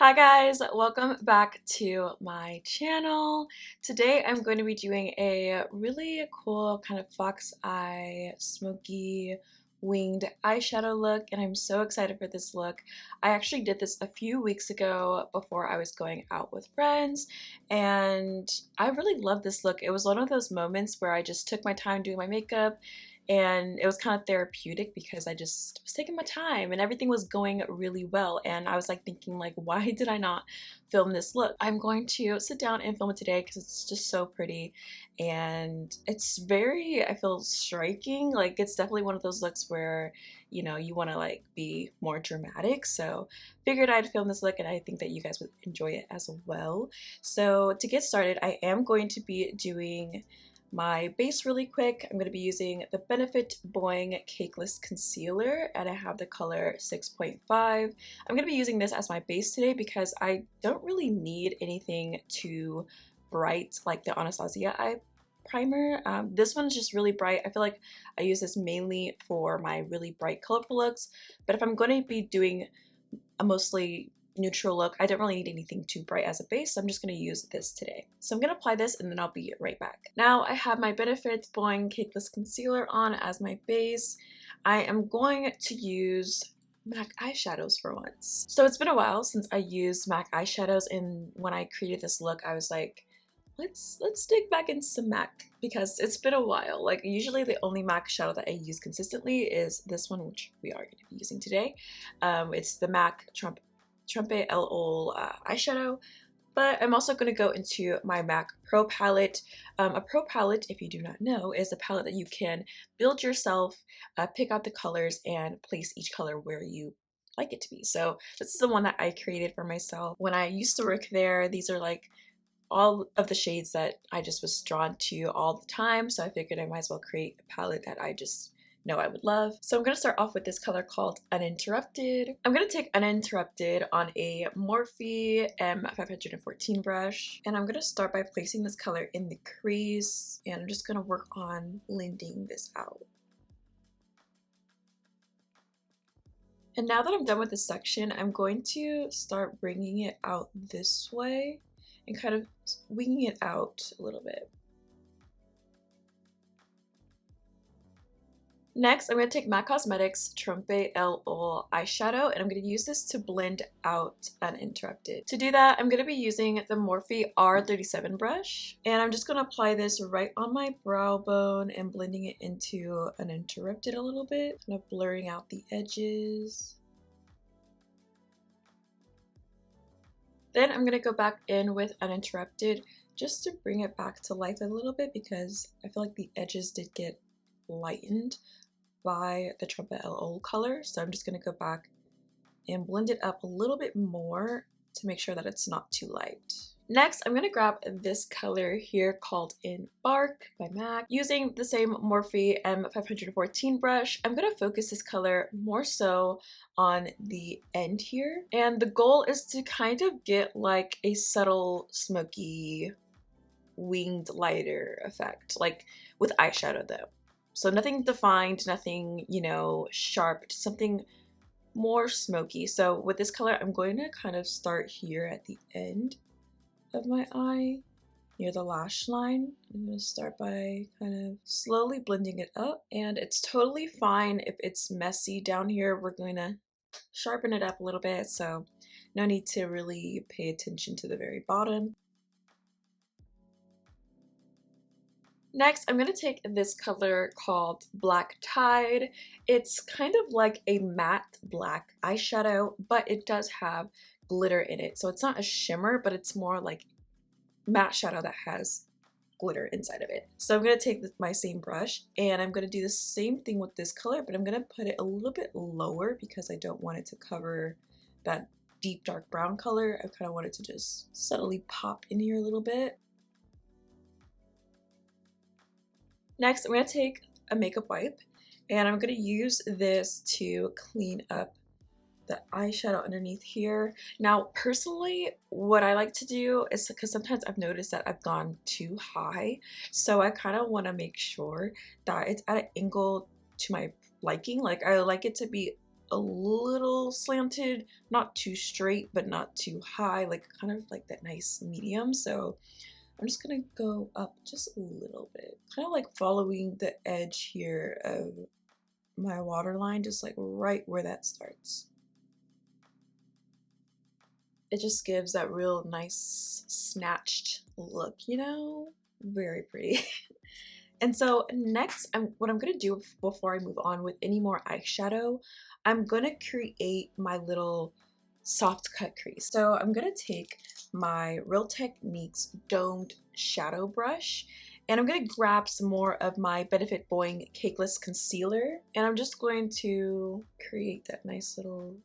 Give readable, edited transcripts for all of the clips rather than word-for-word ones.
Hi guys, welcome back to my channel. Today I'm going to be doing a really cool kind of fox eye, smoky winged eyeshadow look, and I'm so excited for this look. I actually did this a few weeks ago before I was going out with friends, and I really love this look. It was one of those moments where I just took my time doing my makeup, and it was kind of therapeutic because I just was taking my time and everything was going really well, and I was like thinking like, why did I not film this look? I'm going to sit down and film it today because it's just so pretty and it's very, I feel, striking. Like it's definitely one of those looks where you want to like be more dramatic, so figured I'd film this look and I think that you guys would enjoy it as well. So to get started, I am going to be doing my base really quick. I'm going to be using the Benefit Boi-ing Cakeless Concealer, and I have the color 6.5. I'm going to be using this as my base today because I don't really need anything too bright like the Onesize eye primer. This one is just really bright. I feel like I use this mainly for my really bright colorful looks, but if I'm going to be doing a mostly neutral look, I don't really need anything too bright as a base, so I'm just going to use this today. So I'm going to apply this and then I'll be right back. Now I have my Benefit Boi-ing Cakeless Concealer on as my base. I am going to use MAC eyeshadows for once. So it's been a while since I used MAC eyeshadows, and when I created this look I was like, let's dig back into some MAC because it's been a while. Like usually the only MAC shadow that I use consistently is this one, which we are going to be using today. It's the MAC Trompe eyeshadow, but I'm also going to go into my MAC Pro palette. A Pro palette, if you do not know, is a palette that you can build yourself, pick out the colors, and place each color where you like it to be. So this is the one that I created for myself. When I used to work there, these are like all of the shades that I just was drawn to all the time, so I figured I might as well create a palette that I just know I would love. So I'm going to start off with this color called Uninterrupted. I'm going to take Uninterrupted on a Morphe M514 brush, and I'm going to start by placing this color in the crease, and I'm just going to work on blending this out. And now that I'm done with this section, I'm going to start bringing it out this way and kind of winging it out a little bit. Next, I'm going to take MAC Cosmetics Trompe eyeshadow, and I'm going to use this to blend out Uninterrupted. To do that, I'm going to be using the Morphe R37 brush, and I'm just going to apply this right on my brow bone and blending it into Uninterrupted a little bit, kind of blurring out the edges. Then I'm going to go back in with Uninterrupted just to bring it back to life a little bit because I feel like the edges did get lightened by the Trompe color. So I'm just going to go back and blend it up a little bit more to make sure that it's not too light. Next, I'm going to grab this color here called Embark by MAC. Using the same Morphe M514 brush, I'm going to focus this color more so on the end here. And the goal is to kind of get like a subtle smoky winged lighter effect, like with eyeshadow though. So nothing defined, nothing, sharp, just something more smoky. So with this color, I'm going to kind of start here at the end of my eye near the lash line. I'm going to start by kind of slowly blending it up, and it's totally fine if it's messy down here. We're going to sharpen it up a little bit, so no need to really pay attention to the very bottom. Next, I'm going to take this color called Black Tide. It's kind of like a matte black eyeshadow, but it does have glitter in it. So it's not a shimmer, but it's more like matte shadow that has glitter inside of it. So I'm going to take my same brush and I'm going to do the same thing with this color, but I'm going to put it a little bit lower because I don't want it to cover that deep dark brown color. I kind of want it to just subtly pop in here a little bit. Next, I'm going to take a makeup wipe and I'm going to use this to clean up the eyeshadow underneath here. Now, personally, what I like to do is, because sometimes I've noticed that I've gone too high, so I kind of want to make sure that it's at an angle to my liking. Like I like it to be a little slanted, not too straight, but not too high, like kind of like that nice medium. So I'm just gonna go up just a little bit, kind of like following the edge here of my waterline, just like right where that starts. It just gives that real nice snatched look, you know? Very pretty. And so next, what I'm going to do before I move on with any more eyeshadow, I'm going to create my little soft cut crease. So I'm going to take my Real Techniques domed shadow brush, and I'm going to grab some more of my Benefit Boi-ing Cakeless concealer, and I'm just going to create that nice little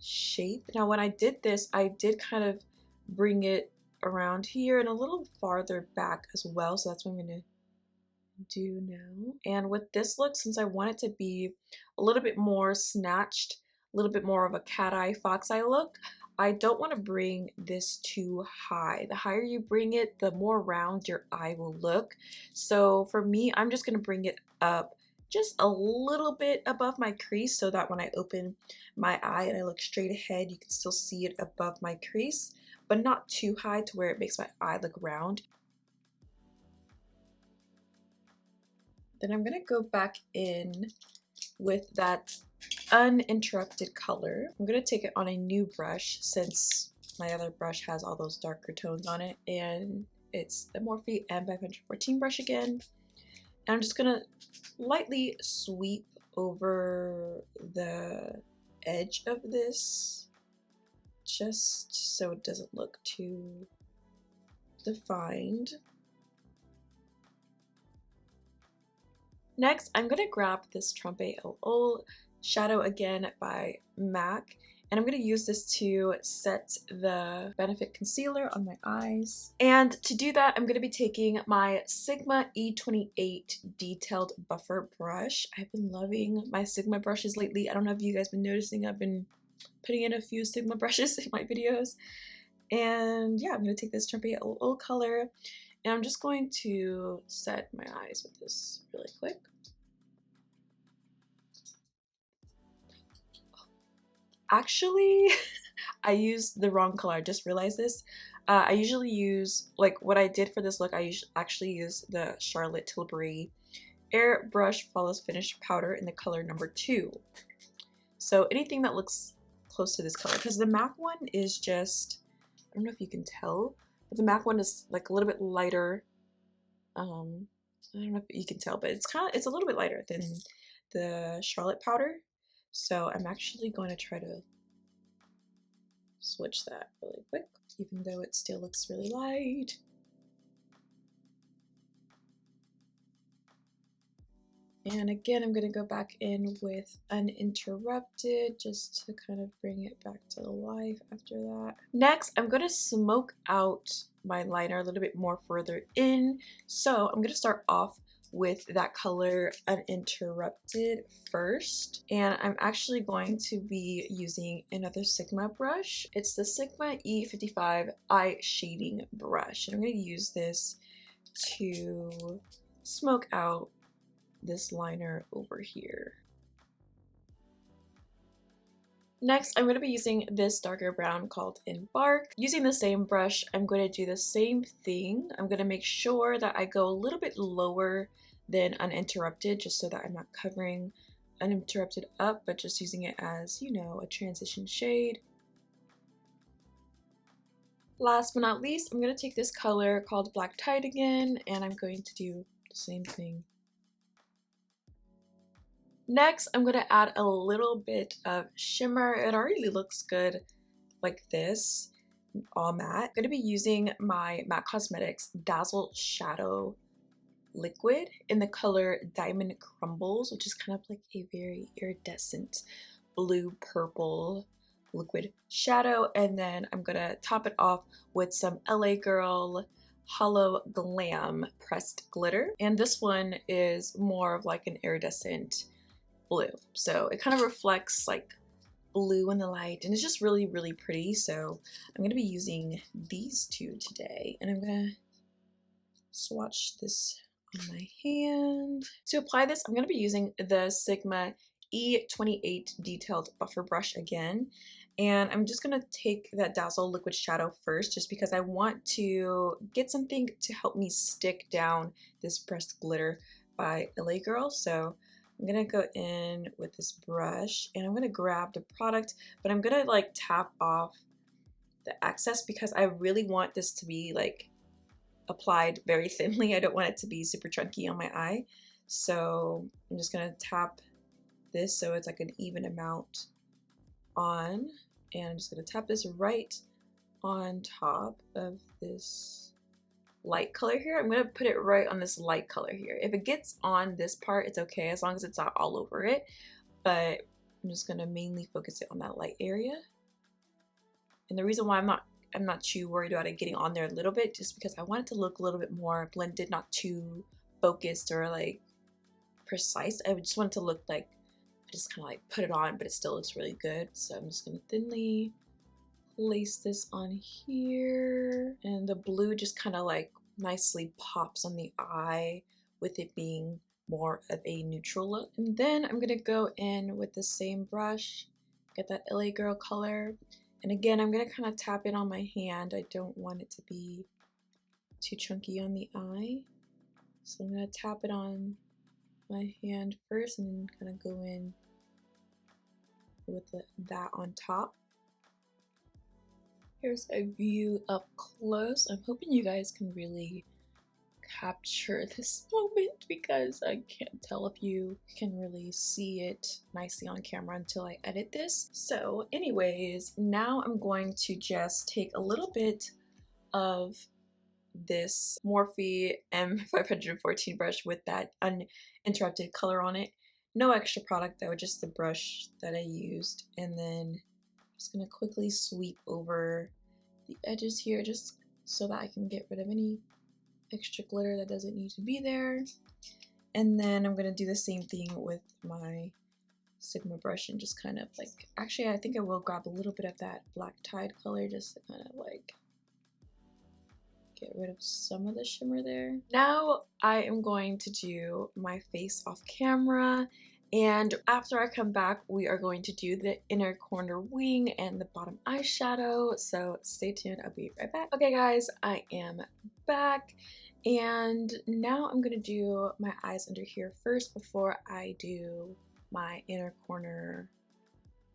shape. Now when I did this, I did kind of bring it around here and a little farther back as well, so that's what I'm going to do now. And with this look, since I want it to be a little bit more snatched, a little bit more of a cat eye fox eye look, I don't want to bring this too high. The higher you bring it, the more round your eye will look. So for me, I'm just going to bring it up just a little bit above my crease so that when I open my eye and I look straight ahead, you can still see it above my crease, but not too high to where it makes my eye look round. Then I'm gonna go back in with that Uninterrupted color. I'm gonna take it on a new brush since my other brush has all those darker tones on it, and it's the Morphe M514 brush again. And I'm just gonna lightly sweep over the edge of this just so it doesn't look too defined. Next, I'm going to grab this Trompe LO shadow again by MAC, and I'm going to use this to set the Benefit concealer on my eyes. And to do that, I'm going to be taking my Sigma E28 detailed buffer brush. I've been loving my Sigma brushes lately. I don't know if you guys have been noticing, I've been putting in a few Sigma brushes in my videos. And yeah, I'm going to take this Trompe LO color, and I'm just going to set my eyes with this really quick. Actually, I used the wrong color. I just realized this. I usually use, like what I did for this look, I actually use the Charolette Tilbury Airbrush Flawless Finish Powder in the color number 2. So anything that looks close to this color, because the MAC one is just, I don't know if you can tell, but the MAC one is like a little bit lighter. I don't know if you can tell, but it's a little bit lighter than the Charolette powder. So I'm actually going to try to switch that really quick, even though it still looks really light. And again, I'm going to go back in with Uninterrupted just to kind of bring it back to life after that. Next, I'm going to smoke out my liner a little bit more further in. So I'm going to start off with that color Uninterrupted first. And I'm actually going to be using another Sigma brush. It's the Sigma E55 Eye Shading Brush. And I'm going to use this to smoke out this liner over here. Next, I'm going to be using this darker brown called Embark. Using the same brush, I'm going to do the same thing. I'm going to make sure that I go a little bit lower than Uninterrupted, just so that I'm not covering Uninterrupted up, but just using it as, you know, a transition shade. Last but not least, I'm going to take this color called Black Tide again, and I'm going to do the same thing. Next, I'm going to add a little bit of shimmer. It already looks good like this, all matte. I'm going to be using my MAC Cosmetics Dazzleshadow liquid in the color Diamond Crumbles, which is kind of like a very iridescent blue-purple liquid shadow. And then I'm going to top it off with some LA Girl Holo-Glam pressed glitter. And this one is more of like an iridescent blue, so it kind of reflects like blue in the light, and it's just really, really pretty. So I'm going to be using these two today, and I'm going to swatch this on my hand. To apply this, I'm going to be using the Sigma E28 detailed buffer brush again, and I'm just gonna take that Dazzle liquid shadow first just because I want to get something to help me stick down this pressed glitter by LA Girl. So I'm gonna go in with this brush and I'm gonna grab the product, but I'm gonna like tap off the excess because I really want this to be like applied very thinly. I don't want it to be super chunky on my eye. So I'm just gonna tap this so it's like an even amount on, and I'm just gonna tap this right on top of this light color here. I'm gonna put it right on this light color here. If it gets on this part, it's okay as long as it's not all over it, but I'm just gonna mainly focus it on that light area. And the reason why I'm not too worried about it getting on there a little bit, just because I want it to look a little bit more blended, not too focused or like precise. I just want it to look like I just kind of like put it on, but it still looks really good. So I'm just gonna thinly place this on here, and the blue just kind of like nicely pops on the eye with it being more of a neutral look. And then I'm gonna go in with the same brush, get that LA Girl color, and again I'm gonna kind of tap it on my hand. I don't want it to be too chunky on the eye, so I'm gonna tap it on my hand first and then kind of go in with that on top. Here's a view up close. I'm hoping you guys can really capture this moment because I can't tell if you can really see it nicely on camera until I edit this. So anyways, now I'm going to just take a little bit of this Morphe M514 brush with that Uninterrupted color on it. No extra product though, just the brush that I used, and then just gonna quickly sweep over the edges here just so that I can get rid of any extra glitter that doesn't need to be there. And then I'm gonna do the same thing with my Sigma brush and just kind of like, actually I think I will grab a little bit of that black tide color just to kind of like get rid of some of the shimmer there. Now I am going to do my face off camera, and after I come back we are going to do the inner corner wing and the bottom eyeshadow, so stay tuned, I'll be right back. Okay guys, I am back, and now I'm gonna do my eyes under here first before I do my inner corner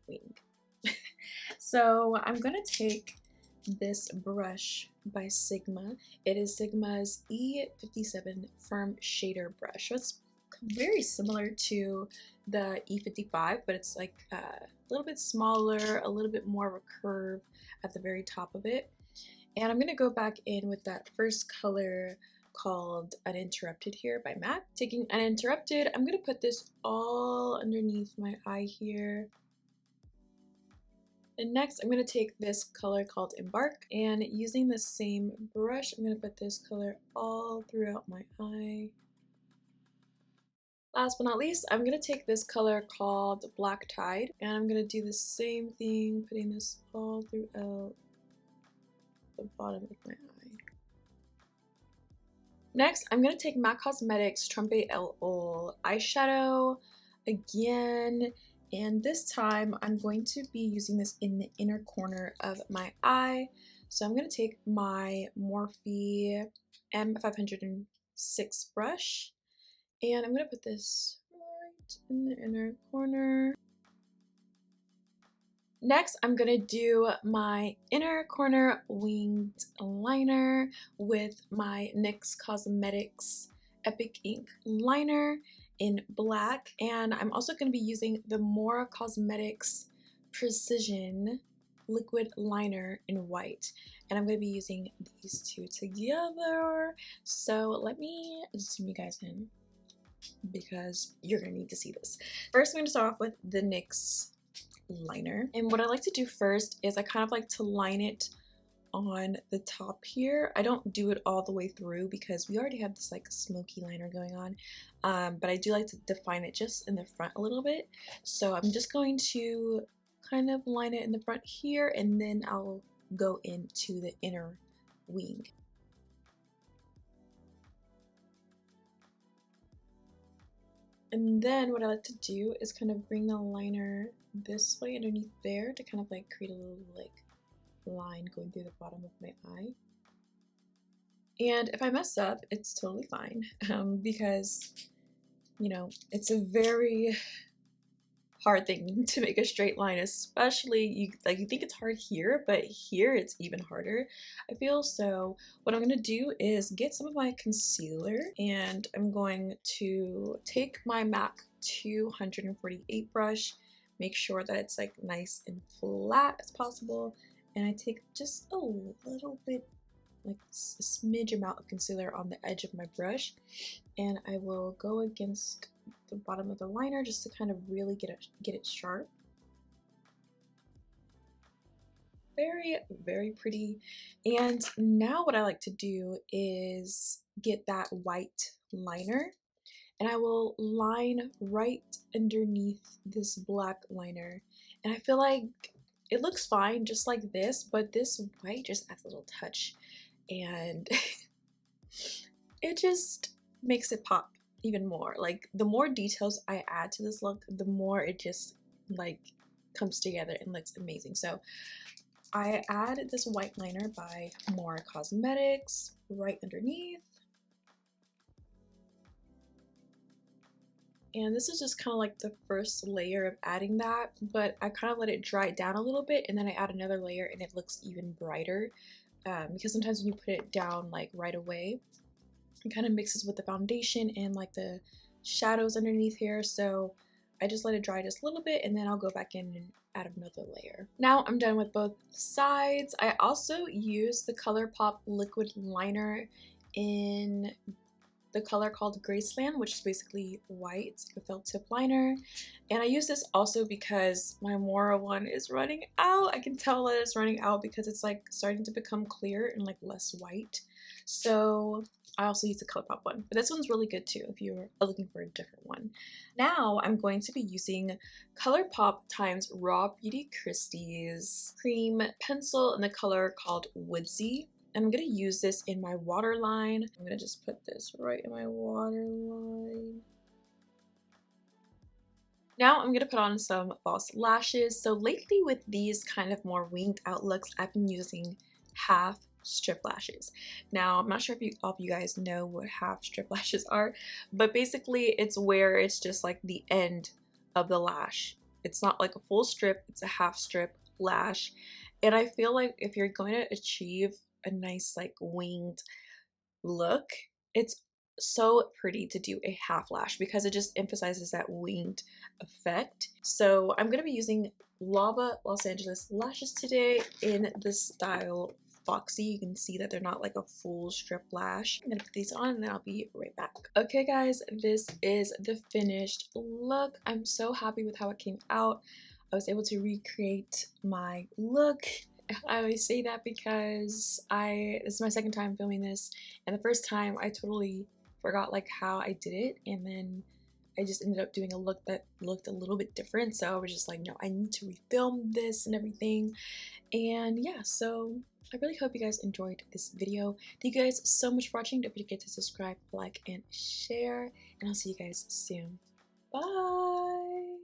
wing. So I'm gonna take this brush by Sigma. It is Sigma's E57 Firm Shader Brush. So it's very similar to the E55, but it's like a little bit smaller, a little bit more of a curve at the very top of it. And I'm gonna go back in with that first color called Uninterrupted here by MAC. Taking Uninterrupted, I'm gonna put this all underneath my eye here. And next I'm going to take this color called Embark, and using the same brush I'm going to put this color all throughout my eye. Last but not least, I'm going to take this color called Black Tide, and I'm going to do the same thing, putting this all throughout the bottom of my eye. Next I'm going to take MAC Cosmetics Trompe LO eyeshadow again. And this time I'm going to be using this in the inner corner of my eye. So I'm going to take my Morphe M506 brush and I'm going to put this right in the inner corner. Next, I'm going to do my inner corner winged liner with my NYX Cosmetics Epic Ink liner in black, and I'm also going to be using the Moira Cosmetics Precision liquid liner in white, and I'm going to be using these two together. So let me zoom you guys in because you're going to need to see this. First I'm going to start off with the NYX liner, and what I like to do first is I kind of like to line it on the top here. I don't do it all the way through because we already have this like smoky liner going on, but I do like to define it just in the front a little bit. So I'm just going to kind of line it in the front here, and then I'll go into the inner wing. And then what I like to do is kind of bring the liner this way underneath there to kind of like create a little like line going through the bottom of my eye. And if I mess up, it's totally fine, because, you know, it's a very hard thing to make a straight line, especially you think it's hard here, but here it's even harder, I feel. So what I'm gonna do is get some of my concealer, and I'm going to take my MAC 248 brush, make sure that it's like nice and flat as possible, and I take just a little bit, like a smidge amount of concealer on the edge of my brush, and I will go against the bottom of the liner just to kind of really get it sharp. Very, very pretty. And now what I like to do is get that white liner, and I will line right underneath this black liner, and I feel like it looks fine just like this, but this white just adds a little touch, and it just makes it pop even more. Like, the more details I add to this look, the more it just like comes together and looks amazing. So I add this white liner by Moira Cosmetics right underneath, and this is just kind of like the first layer of adding that, but I kind of let it dry down a little bit, and then I add another layer and it looks even brighter, because sometimes when you put it down like right away, it kind of mixes with the foundation and like the shadows underneath here. So I just let it dry just a little bit, and then I'll go back in and add another layer. Now I'm done with both sides. I also use the ColourPop liquid liner in the color called Graceland, which is basically white. It's like a felt tip liner, and I use this also because my Moira one is running out. I can tell that it's running out because it's like starting to become clear and like less white. So I also use the ColourPop one, but this one's really good too if you're looking for a different one. Now I'm going to be using ColourPop times RawBeautyKristy's cream pencil in the color called Woodsy. And I'm going to use this in my waterline. I'm going to just put this right in my waterline. Now I'm going to put on some false lashes. So lately with these kind of more winged out looks, I've been using half strip lashes. Now I'm not sure if all of you guys know what half strip lashes are, but basically it's where it's just like the end of the lash. It's not like a full strip, it's a half strip lash. And I feel like if you're going to achieve a nice like winged look, it's so pretty to do a half lash because it just emphasizes that winged effect. So I'm going to be using Lavaa Los Angeles lashes today in the style Foxy. You can see that they're not like a full strip lash. I'm gonna put these on and then I'll be right back. Okay guys, this is the finished look. I'm so happy with how it came out. I was able to recreate my look. I always say that because this is my second time filming this, and the first time I totally forgot like how I did it, and then I just ended up doing a look that looked a little bit different. So I was just like, no, I need to refilm this and everything. And yeah, so I really hope you guys enjoyed this video. Thank you guys so much for watching. Don't forget to subscribe, like, and share. And I'll see you guys soon. Bye!